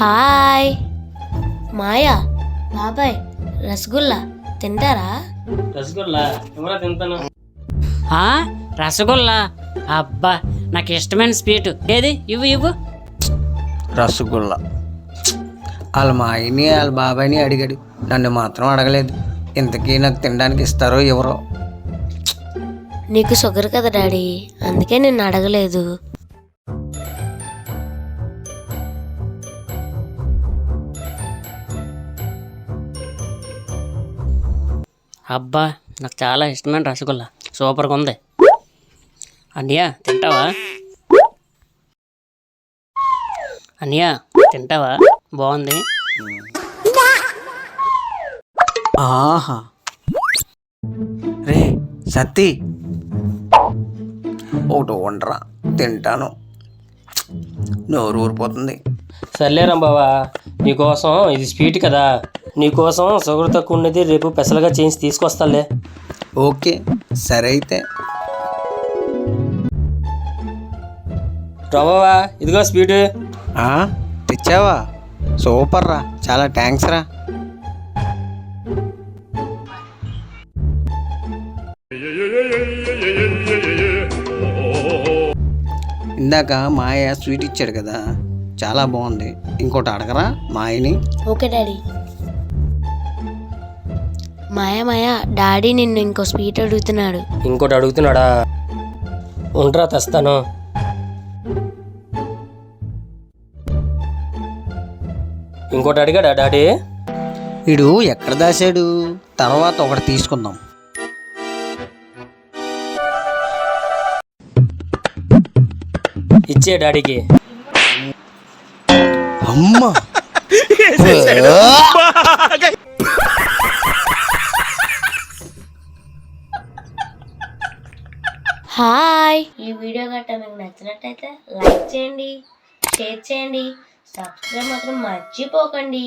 Hi మాయా బాబాయ్ రసగుల్లా తింటారా? రసగుల్లా ఎవరా తింటాను. ఆ, రసగుల్లా అబ్బా నాకు ఇష్టమైన స్వీట్ ఏది ఇవ్వు ఇవ్వు. రసగుల్లా వాళ్ళ మా ఆయన్ని వాళ్ళ బాబాయ్ని అడిగాడు, నన్ను మాత్రం అడగలేదు. ఇంతకీ నాకు తినడానికి ఇస్తారో ఎవరో. నీకు షుగర్ కదా డాడీ, అందుకే నిన్ను అడగలేదు. అబ్బా నాకు చాలా ఇష్టమైన రసగుల్లా, సూపర్గా ఉంది. అన్నయ్య తింటావా? అన్నయ్య తింటావా? బాగుంది. ఆహా రే సత్తి, ఒకటి వండరా తింటాను, నోరు ఊరిపోతుంది. సర్లేరా బావా, నీకోసం ఇది స్వీట్ కదా, నీకోసం షుగర్ తక్కువ ఉన్నది రేపు పెసలుగా చేసి తీసుకొస్తాలే. ఓకే సరే అయితే. బావా ఇదిగో స్వీట్. తెచ్చావా? సూపర్ రా, చాలా థ్యాంక్స్ రా. ఇందాక మాయ స్వీట్ ఇచ్చాడు కదా, చాలా బాగుంది. ఇంకోటి అడగరా మాయని? Okay daddy. Maya Maya daddy నిన్ను ఇంకో స్వీట్ అడుగుతున్నాడు. ఇంకోటి అడుగుతున్నాడా? ఉండరా తెస్తాను. ఇంకోటి అడిగాడా డాడీ? వీడు ఎక్కడ దాశాడు, తర్వాత ఒకటి తీసుకుందాం. ఇచ్చే డాడీకి. అమ్మా హాయ్, ఈ వీడియో గట్టా మీకు నచ్చినట్టయితే లైక్ చేయండి, షేర్ చేయండి, సబ్స్క్రైబ్ మాత్రం మర్చిపోకండి.